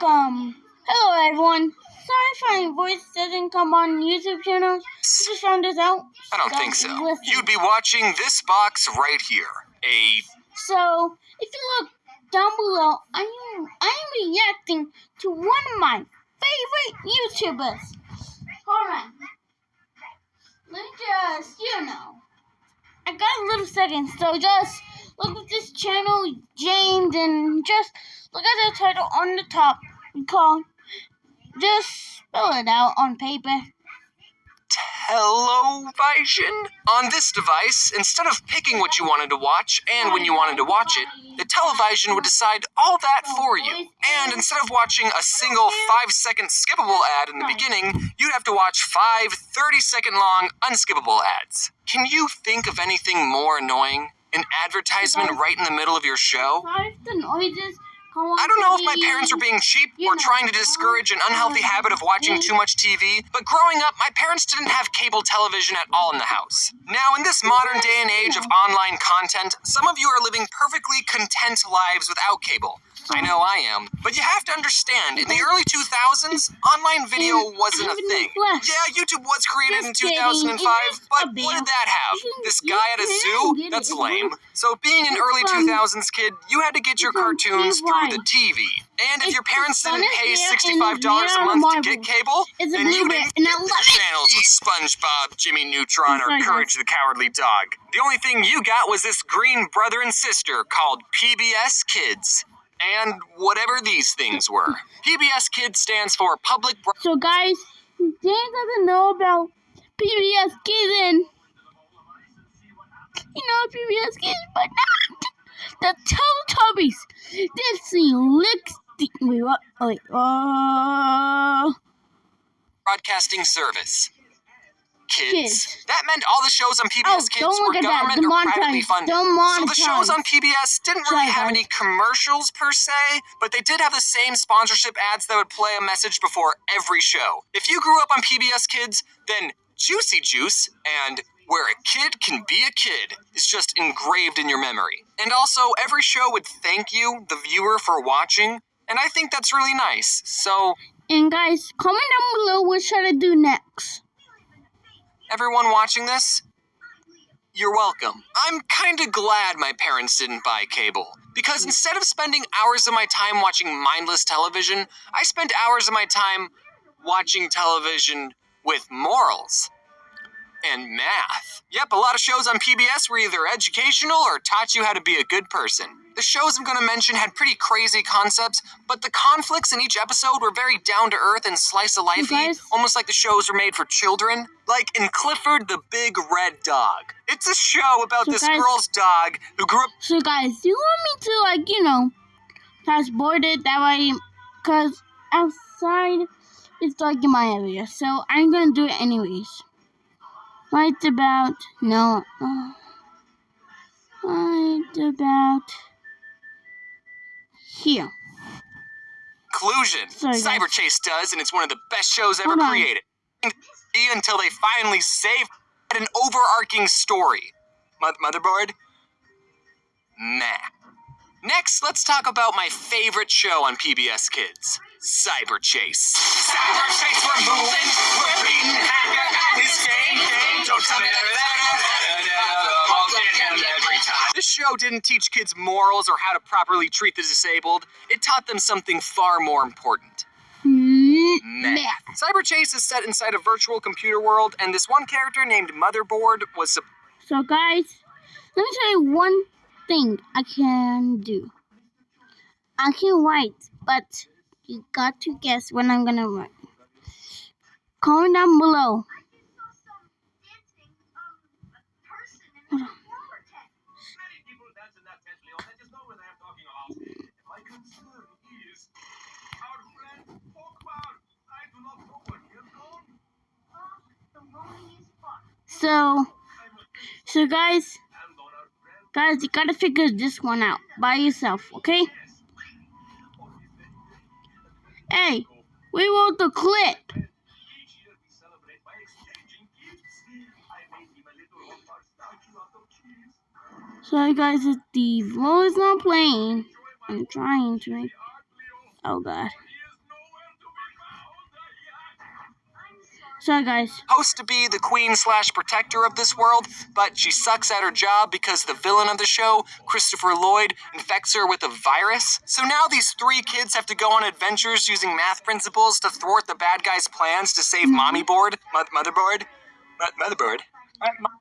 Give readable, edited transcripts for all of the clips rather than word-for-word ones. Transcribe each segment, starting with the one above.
Hello everyone. Sorry if my voice doesn't come on YouTube channels. I just found this out. I don't think so. Listen. You'd be watching this box right here. So, if you look down below, I am reacting to one of my favorite YouTubers. Hold on. Let me just, I got a little second, so just look at this channel, James, and just look at the title on the top. Just spell it out on paper. Television? On this device, instead of picking what you wanted to watch and when you wanted to watch it, the television would decide all that for you. And instead of watching a single 5-second skippable ad in the beginning, you'd have to watch 5 30-second long unskippable ads. Can you think of anything more annoying? An advertisement right in the middle of your show? I don't know if my parents were being cheap or trying to discourage an unhealthy habit of watching too much TV, but growing up, my parents didn't have cable television at all in the house. Now, in this modern day and age of online content, some of you are living perfectly content lives without cable. I know I am. But you have to understand, in the early 2000s, online video wasn't a thing. Yeah, YouTube was created in 2005, but what did that have? This guy at a zoo? That's lame. So being an early 2000s kid, you had to get your cartoons through the TV. And if your parents didn't pay $65 a month to get cable, then you didn't get the channels with SpongeBob, Jimmy Neutron, or Courage the Cowardly Dog. The only thing you got was this green brother and sister called PBS Kids. And whatever these things were. PBS Kids stands for Public... So guys, James doesn't know about PBS Kids and... PBS Kids, but not the Teletubbies. This thing looks... Broadcasting service. Kids. That meant all the shows on PBS Kids were government or privately funded. So the shows on PBS didn't really have any commercials per se, but they did have the same sponsorship ads that would play a message before every show. If you grew up on PBS Kids, then Juicy Juice and Where a Kid Can Be a Kid is just engraved in your memory. And also, every show would thank you, the viewer, for watching, and I think that's really nice, so... And guys, comment down below what should I do next. Everyone watching this, you're welcome. I'm kinda glad my parents didn't buy cable, because instead of spending hours of my time watching mindless television, I spent hours of my time watching television with morals and math. Yep, a lot of shows on PBS were either educational or taught you how to be a good person. The shows I'm gonna mention had pretty crazy concepts, but the conflicts in each episode were very down-to-earth and slice-of-life-y, almost like the shows were made for children. Like in Clifford the Big Red Dog. It's a show about this girl's dog who grew up... So guys, do you want me to, fast board it that way? Because outside, it's dark in my area, so I'm gonna do it anyways. Right about... No. Right about... here. Conclusion. Cyberchase does, and it's one of the best shows ever created. Until they finally save an overarching story. Motherboard? Meh. Next, let's talk about my favorite show on PBS Kids. Cyberchase. Cyberchase, we're moving, we're beating Hacker at his game. Don't tell me This show didn't teach kids morals or how to properly treat the disabled. It taught them something far more important. Math. Cyberchase is set inside a virtual computer world, and this one character named Motherboard was... So guys, let me tell you one thing I can do. I can write, but you got to guess when I'm gonna write. Comment down below. So guys, you gotta figure this one out by yourself, okay? Hey, we wrote the clip. Sorry guys, if the flow is not playing, I'm trying to make... Oh God. Sorry, guys. Supposed to be the queen/protector of this world, but she sucks at her job because the villain of the show, Christopher Lloyd, infects her with a virus. So now these 3 kids have to go on adventures using math principles to thwart the bad guy's plans to save Mommy Board, Motherboard.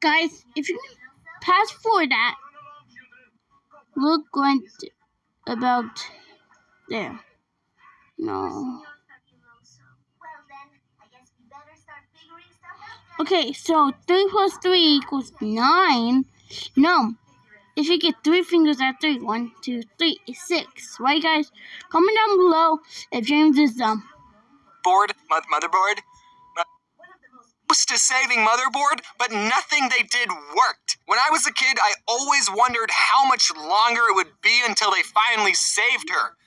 Guys, if you can pass forward that, look right about there. No. Okay, so 3 plus 3 equals 9. No. If you get 3 fingers at 3, 1, 2, 3, 6. Right, guys? Comment down below if James is dumb. Motherboard. Close to saving Motherboard, but nothing they did worked. When I was a kid, I always wondered how much longer it would be until they finally saved her.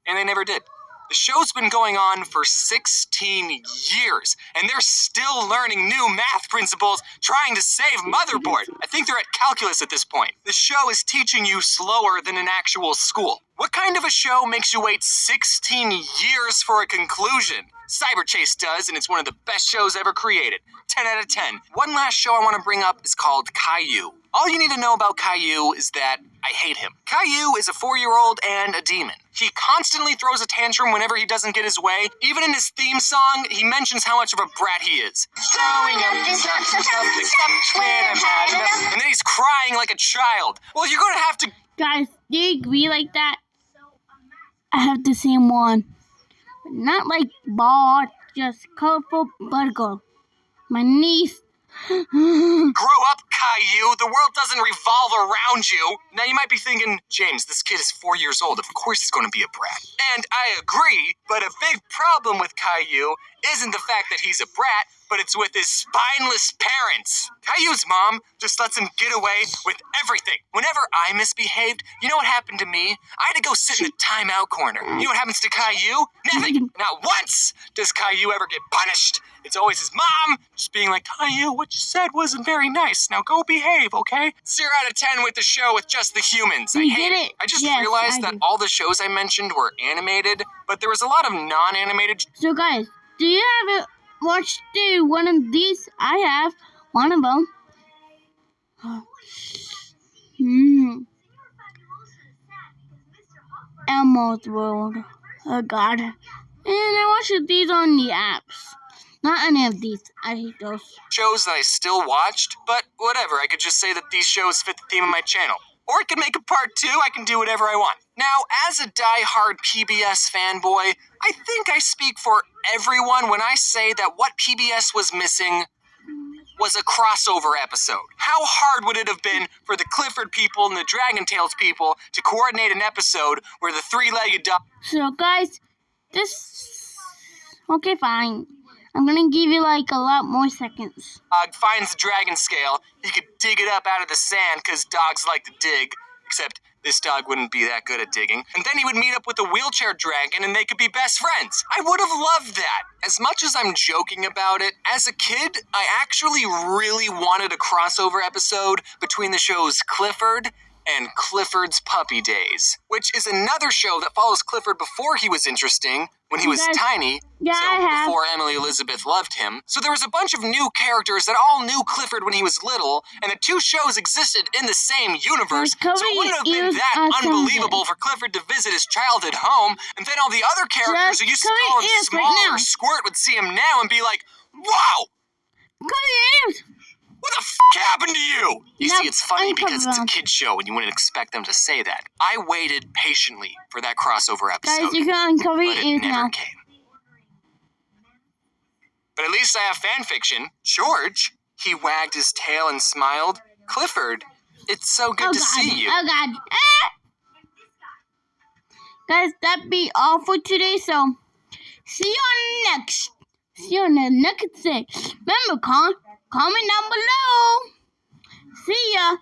And they never did. The show's been going on for 16 years, and they're still learning new math principles trying to save Motherboard. I think they're at calculus at this point. The show is teaching you slower than an actual school. What kind of a show makes you wait 16 years for a conclusion? Cyber Chase does, and it's one of the best shows ever created. 10 out of 10. One last show I want to bring up is called Caillou. All you need to know about Caillou is that I hate him. Caillou is a 4-year-old and a demon. He constantly throws a tantrum whenever he doesn't get his way. Even in his theme song, he mentions how much of a brat he is. Growing up is not so tough, except when I've had enough. And then he's crying like a child. Well, you're going to have to... Guys, do you agree like that? I have the same one. Not like ball, just colorful buttercup. My niece. Grow up, Caillou. The world doesn't revolve around you. Now you might be thinking, James, this kid is 4 years old. Of course he's going to be a brat. And I agree, but a big problem with Caillou isn't the fact that he's a brat, but it's with his spineless parents. Caillou's mom just lets him get away with everything. Whenever I misbehaved, you know what happened to me? I had to go sit in the timeout corner. You know what happens to Caillou? Nothing. Not once does Caillou ever get punished. It's always his mom just being like, Caillou, what you said wasn't very nice. Now go behave, okay? 0 out of 10 with the show with just the humans. I hate it. I just realized that all the shows I mentioned were animated, but there was a lot of non-animated. So guys, do you ever watch one of these? I have one of them. Elmo's World. Oh God. And I watched these on the apps. Not any of these. I hate those. Shows that I still watched, but whatever. I could just say that these shows fit the theme of my channel. Or I could make a part 2. I can do whatever I want. Now, as a die-hard PBS fanboy, I think I speak for everyone when I say that what PBS was missing was a crossover episode. How hard would it have been for the Clifford people and the Dragon Tales people to coordinate an episode where the 3-legged dog... So, guys, this... Okay, fine. I'm gonna give you, like, a lot more seconds. Dog finds the dragon scale. He could dig it up out of the sand because dogs like to dig. Except this dog wouldn't be that good at digging. And then he would meet up with a wheelchair dragon and they could be best friends. I would have loved that. As much as I'm joking about it, as a kid, I actually really wanted a crossover episode between the shows Clifford and Clifford's Puppy Days, which is another show that follows Clifford before he was interesting, when he was tiny, before Emily Elizabeth loved him. So there was a bunch of new characters that all knew Clifford when he was little, and the 2 shows existed in the same universe, so it wouldn't have been that unbelievable for Clifford to visit his childhood home, and then all the other characters who used to call him Small or Squirt would see him now and be like, wow! What the f*** happened to you? You see, it's funny because it's a kid's show and you wouldn't expect them to say that. I waited patiently for that crossover episode, Guys, you can uncover your but ears it never now. came. But at least I have fan fiction. George, he wagged his tail and smiled. Clifford, it's so good to see you. Oh, God. Ah! Guys, that be all for today, so see you on the next thing. Remember, comment down below. See ya.